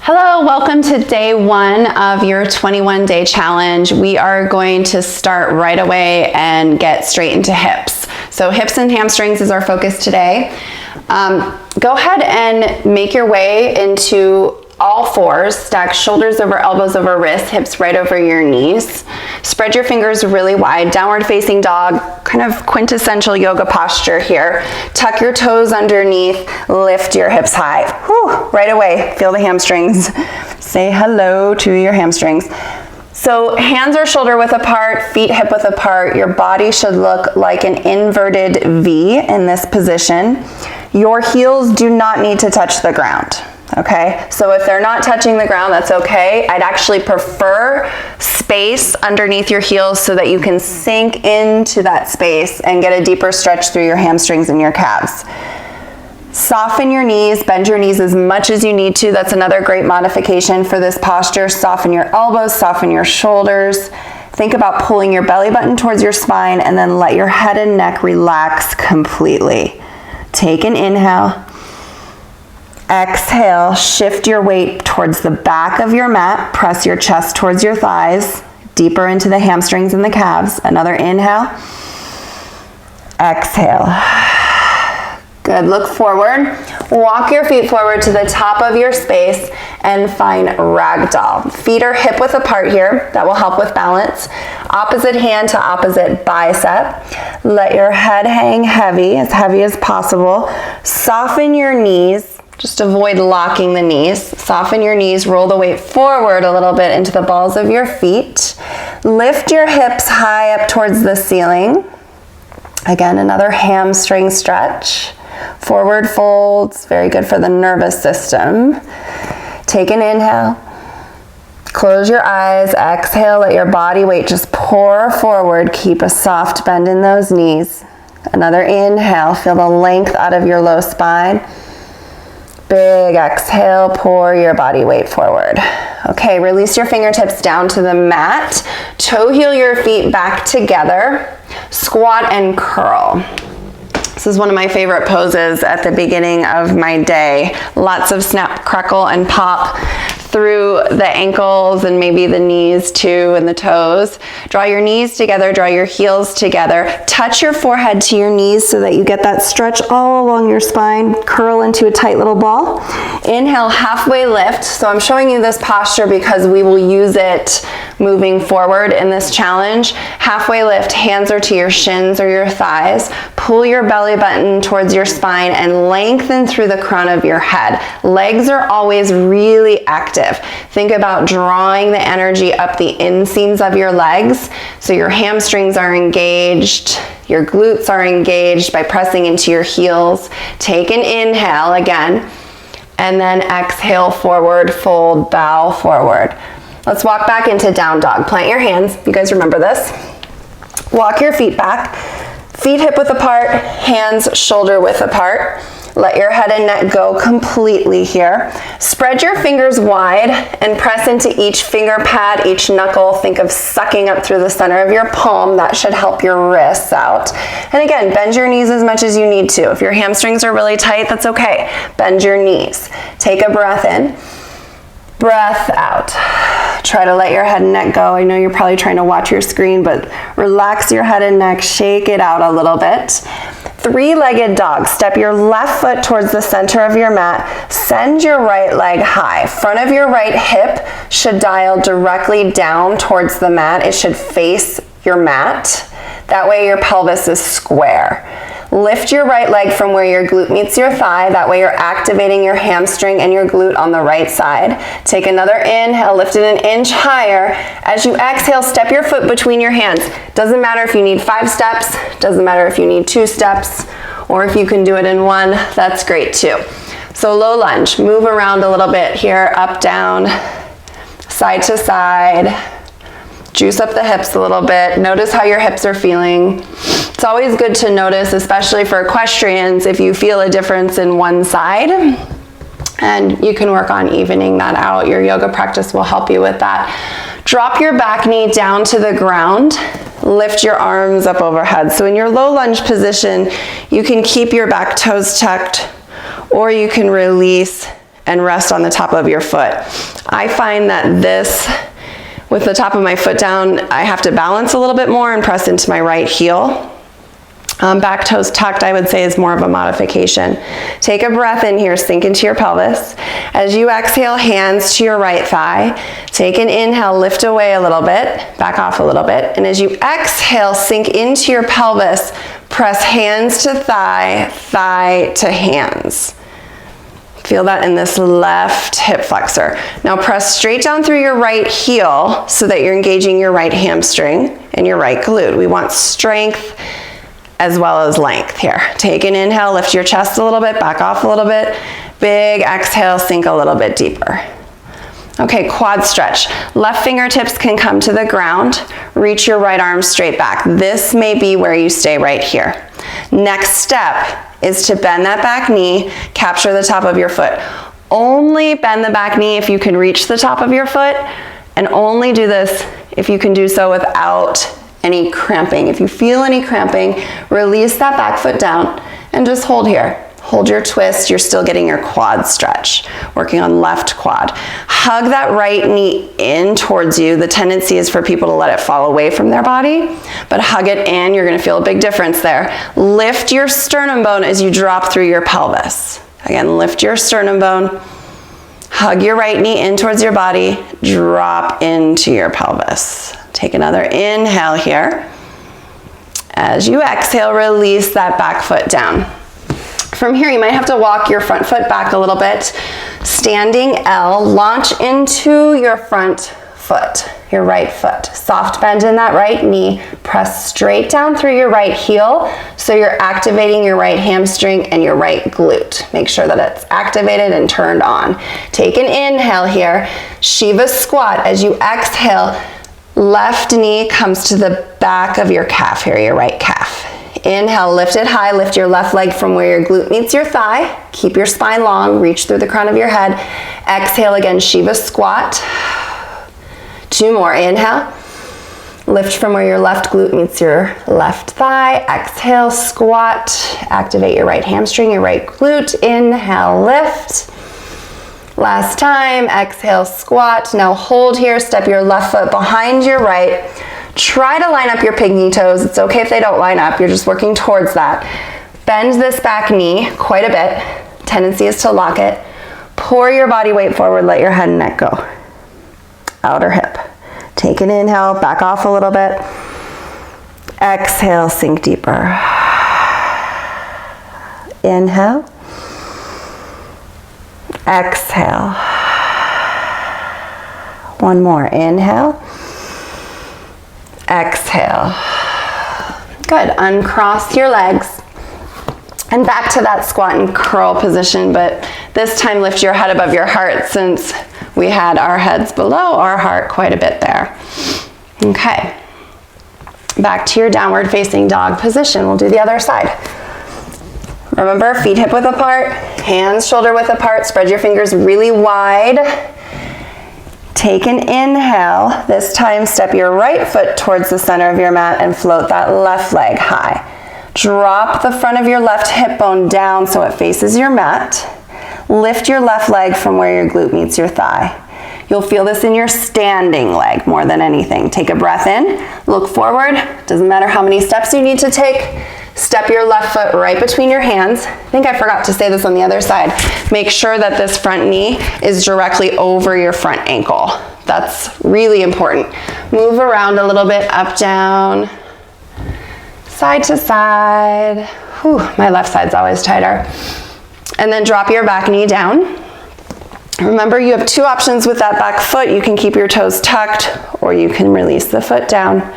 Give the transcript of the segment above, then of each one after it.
Hello, welcome to day one of your 21-day challenge. We are going to start right away and get straight into hips. So hips and hamstrings is our focus today. Go ahead and make your way into all fours. Stack shoulders over elbows over wrists, hips right over your knees. Spread your fingers really wide, downward facing dog, kind of quintessential yoga posture here. Tuck your toes underneath, lift your hips high. Whew, right away, feel the hamstrings. Say hello to your hamstrings. So hands are shoulder width apart, feet hip width apart. Your body should look like an inverted V in this position. Your heels do not need to touch the ground. Okay, so if they're not touching the ground, that's okay. I'd actually prefer space underneath your heels so that you can sink into that space and get a deeper stretch through your hamstrings and your calves. Soften your knees, bend your knees as much as you need to. That's another great modification for this posture. Soften your elbows, soften your shoulders. Think about pulling your belly button towards your spine and then let your head and neck relax completely. Take an inhale. Exhale, shift your weight towards the back of your mat. Press your chest towards your thighs, deeper into the hamstrings and the calves. Another inhale. Exhale. Good, look forward. Walk your feet forward to the top of your space and find ragdoll. Feet are hip width apart here. That will help with balance. Opposite hand to opposite bicep. Let your head hang heavy as possible. Soften your knees. Just avoid locking the knees. Soften your knees, roll the weight forward a little bit into the balls of your feet. Lift your hips high up towards the ceiling. Again, another hamstring stretch. Forward folds, very good for the nervous system. Take an inhale. Close your eyes, exhale, let your body weight just pour forward. Keep a soft bend in those knees. Another inhale, feel the length out of your low spine. Big exhale, pour your body weight forward. Okay, release your fingertips down to the mat. Toe heel your feet back together. Squat and curl. This is one of my favorite poses at the beginning of my day. Lots of snap, crackle, and pop through the ankles and maybe the knees too and the toes. Draw your knees together, draw your heels together. Touch your forehead to your knees so that you get that stretch all along your spine. Curl into a tight little ball. Inhale, halfway lift. So I'm showing you this posture because we will use it moving forward in this challenge. Halfway lift, hands are to your shins or your thighs. Pull your belly button towards your spine and lengthen through the crown of your head. Legs are always really active. Think about drawing the energy up the inseams of your legs so your hamstrings are engaged, your glutes are engaged by pressing into your heels. Take an inhale again, and then exhale, forward fold, bow forward. Let's walk back into down dog. Plant your hands. You guys remember this? Walk your feet back. Feet hip width apart, hands shoulder width apart. Let your head and neck go completely here. Spread your fingers wide and press into each finger pad, each knuckle. Think of sucking up through the center of your palm. That should help your wrists out. And again, bend your knees as much as you need to. If your hamstrings are really tight, that's okay. Bend your knees. Take a breath in. Breath out. Try to let your head and neck go. I know you're probably trying to watch your screen, but relax your head and neck. Shake it out a little bit. Three-legged dog. Step your left foot towards the center of your mat. Send your right leg high. Front of your right hip should dial directly down towards the mat. It should face your mat. That way your pelvis is square. Lift your right leg from where your glute meets your thigh. That way you're activating your hamstring and your glute on the right side. Take another inhale, lift it an inch higher. As you exhale, step your foot between your hands. Doesn't matter if you need 5 steps, doesn't matter if you need 2 steps, or if you can do it in 1, that's great too. So low lunge, move around a little bit here, up, down, side to side. Juice up the hips a little bit. Notice how your hips are feeling. It's always good to notice, especially for equestrians, if you feel a difference in one side. And you can work on evening that out. Your yoga practice will help you with that. Drop your back knee down to the ground. Lift your arms up overhead. So in your low lunge position, you can keep your back toes tucked, or you can release and rest on the top of your foot. I find that this, with the top of my foot down, I have to balance a little bit more and press into my right heel. Back toes tucked, I would say, is more of a modification. Take a breath in here, sink into your pelvis. As you exhale, hands to your right thigh. Take an inhale, lift away a little bit, back off a little bit. And as you exhale, sink into your pelvis, press hands to thigh, thigh to hands. Feel that in this left hip flexor. Now press straight down through your right heel so that you're engaging your right hamstring and your right glute. We want strength as well as length here. Take an inhale, lift your chest a little bit, back off a little bit. Big exhale, sink a little bit deeper. Okay, quad stretch. Left fingertips can come to the ground. Reach your right arm straight back. This may be where you stay right here. Next step is to bend that back knee, capture the top of your foot. Only bend the back knee if you can reach the top of your foot, and only do this if you can do so without any cramping. If you feel any cramping, release that back foot down and just hold here. Hold your twist. You're still getting your quad stretch, working on left quad. Hug that right knee in towards you. The tendency is for people to let it fall away from their body, but hug it in. You're going to feel a big difference there. Lift your sternum bone as you drop through your pelvis. Again, lift your sternum bone. Hug your right knee in towards your body. Drop into your pelvis. Take another inhale here. As you exhale, release that back foot down. From here, you might have to walk your front foot back a little bit. Standing L, launch into your front foot, your right foot. Soft bend in that right knee. Press straight down through your right heel so you're activating your right hamstring and your right glute. Make sure that it's activated and turned on. Take an inhale here. Shiva squat. As you exhale, left knee comes to the back of your calf here, your right calf. Inhale, lift it high, lift your left leg from where your glute meets your thigh. Keep your spine long, reach through the crown of your head. Exhale again, Shiva squat. 2 more, inhale. Lift from where your left glute meets your left thigh. Exhale, squat. Activate your right hamstring, your right glute. Inhale, lift. Last time, exhale, squat. Now hold here, step your left foot behind your right. Try to line up your pinky toes. It's okay if they don't line up, you're just working towards that. Bend this back knee quite a bit. Tendency is to lock it. Pour your body weight forward, let your head and neck go. Outer hip. Take an inhale, back off a little bit. Exhale, sink deeper. Inhale. Exhale. 1 more. Inhale. Exhale. Good. Uncross your legs. And back to that squat and curl position, but this time lift your head above your heart since we had our heads below our heart quite a bit there. Okay. Back to your downward facing dog position. We'll do the other side. Remember, feet hip width apart, hands shoulder width apart. Spread your fingers really wide. Take an inhale. This time, step your right foot towards the center of your mat and float that left leg high. Drop the front of your left hip bone down so it faces your mat. Lift your left leg from where your glute meets your thigh. You'll feel this in your standing leg more than anything. Take a breath in, look forward. Doesn't matter how many steps you need to take. Step your left foot right between your hands. I think I forgot to say this on the other side. Make sure that this front knee is directly over your front ankle. That's really important. Move around a little bit, up, down, side to side. Whew, my left side's always tighter. And then drop your back knee down. Remember, you have 2 options with that back foot. You can keep your toes tucked or you can release the foot down.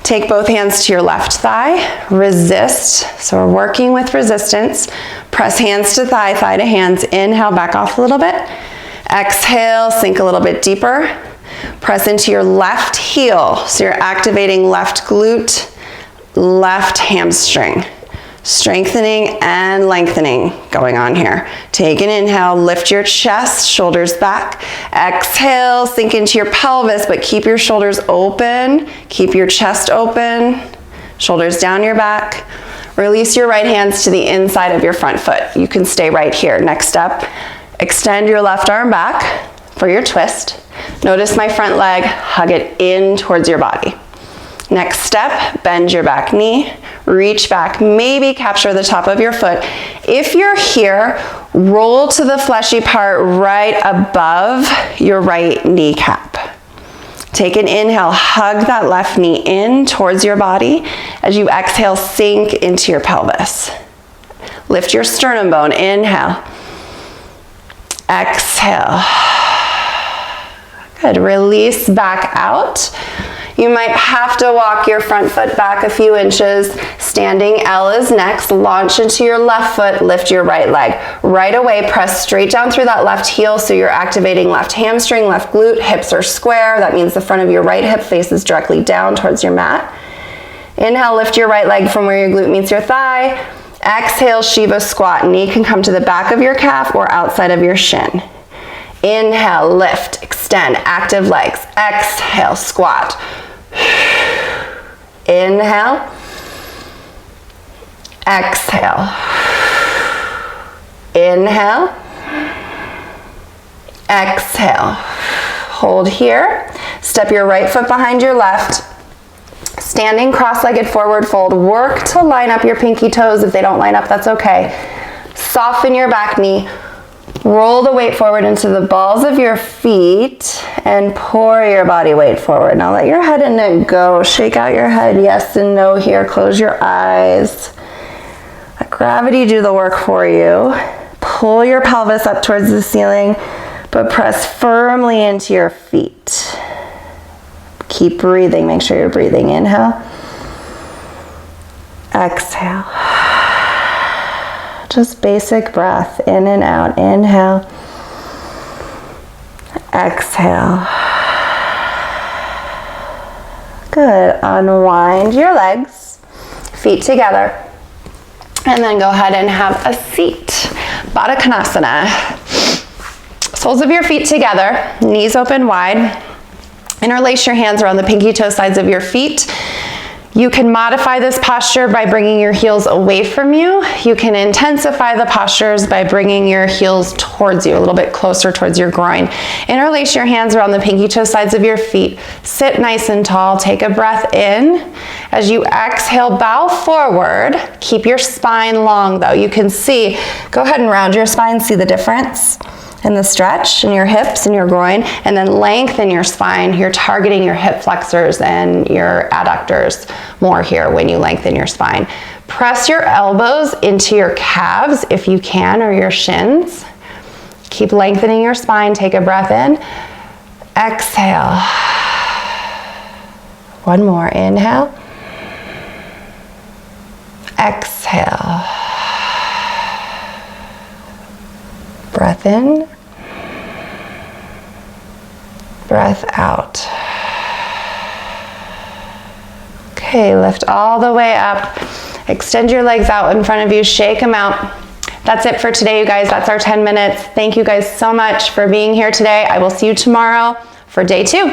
Take both hands to your left thigh, resist. So we're working with resistance. Press hands to thigh, thigh to hands. Inhale, back off a little bit. Exhale, sink a little bit deeper. Press into your left heel. So you're activating left glute, left hamstring. Strengthening and lengthening going on here. Take an inhale, lift your chest, shoulders back. Exhale, sink into your pelvis, but keep your shoulders open. Keep your chest open. Shoulders down your back. Release your right hands to the inside of your front foot. You can stay right here. Next up, Extend your left arm back for your twist. Notice my front leg, hug it in towards your body. Next step, bend your back knee, reach back, maybe capture the top of your foot. If you're here, roll to the fleshy part right above your right kneecap. Take an inhale, hug that left knee in towards your body. As you exhale, sink into your pelvis. Lift your sternum bone, inhale. Exhale. Good, release back out. You might have to walk your front foot back a few inches. Standing L is next. Launch into your left foot, lift your right leg. Right away, press straight down through that left heel so you're activating left hamstring, left glute, hips are square. That means the front of your right hip faces directly down towards your mat. Inhale, lift your right leg from where your glute meets your thigh. Exhale, Shiva squat. Knee can come to the back of your calf or outside of your shin. Inhale, lift, extend, active legs. Exhale, squat. Inhale. Exhale. Inhale. Exhale. Hold here. Step your right foot behind your left. Standing cross-legged forward fold. Work to line up your pinky toes. If they don't line up, that's okay. Soften your back knee. Roll the weight forward into the balls of your feet and pour your body weight forward. Now let your head and neck go. Shake out your head, yes and no here. Close your eyes. Let gravity do the work for you. Pull your pelvis up towards the ceiling, but press firmly into your feet. Keep breathing. Make sure you're breathing. Inhale. Exhale. Just basic breath in and out. Inhale. Exhale. Good. Unwind your legs, feet together, and then go ahead and have a seat. Baddha Konasana. Soles of your feet together, knees open wide. Interlace your hands around the pinky toe sides of your feet. You can modify this posture by bringing your heels away from you. You can intensify the postures by bringing your heels towards you, a little bit closer towards your groin. Interlace your hands around the pinky toe sides of your feet. Sit nice and tall. Take a breath in. As you exhale, bow forward. Keep your spine long though. You can see, go ahead and round your spine. See the difference in the stretch in your hips and your groin, and then lengthen your spine. You're targeting your hip flexors and your adductors more here when you lengthen your spine. Press your elbows into your calves if you can, or your shins. Keep lengthening your spine. Take a breath in. Exhale. One more. Inhale. Exhale. Breath in. Breath out. Okay, lift all the way up. Extend your legs out in front of you. Shake them out. That's it for today, you guys. That's our 10 minutes. Thank you guys so much for being here today. I will see you tomorrow for day 2.